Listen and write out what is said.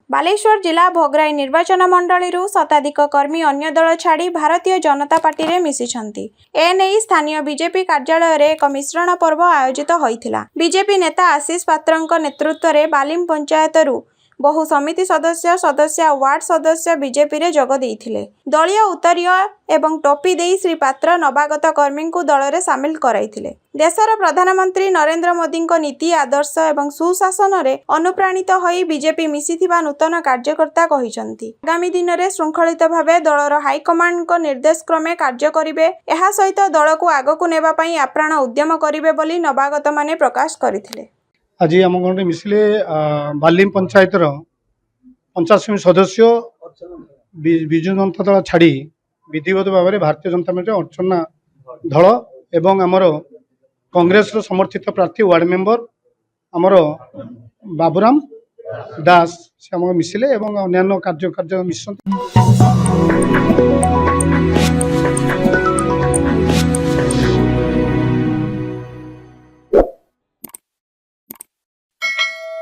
बालेश्वर जिला भोगराई निर्वाचन मंडली शताधिक कर्मी अन्य दल छाड़ी भारतीय जनता पार्टी रे मिशिछंती। एने स्थानीय बीजेपी कार्यालय रे एक मिश्रण पर्व आयोजित होइथिला। बीजेपी नेता आशीष पात्रंक नेतृत्व रे बालिम पंचायत रु बहु समिति सदस्य सदस्य वार्ड सदस्य बीजेपी रे जोग देइथिले। दलीय उत्तरीय एवं टोपी देई श्री पात्र नवागत कर्मी को दल रे सामिल कराइथिले। देशर प्रधानमंत्री नरेंद्र मोदी नीति आदर्श एवं सुशासन रे अनुप्राणित होई बीजेपी मिशिथिबा नूतन कार्यकर्ता कहिसंती। आगामी दिन में श्रृंखलित भावे दलर हाईकमांड को निर्देश क्रमे कार्य करिवे। एहा सहित दल को आगकु नेबा पई आप्राण उद्यम करिवे बोली नवागत माने प्रकाश करथिले। आज आम गणे मिसिले बालिम पंचायत 85 सदस्य विजु जनता दल छाड़ी विधिवत भाव में भारतीय जनता पार्टी अर्चना दल एवं आमर कांग्रेस समर्थित प्रार्थी वार्ड मेंबर आमर बाबूराम दास से मिसिले एवं अन्य कार्य मिशन।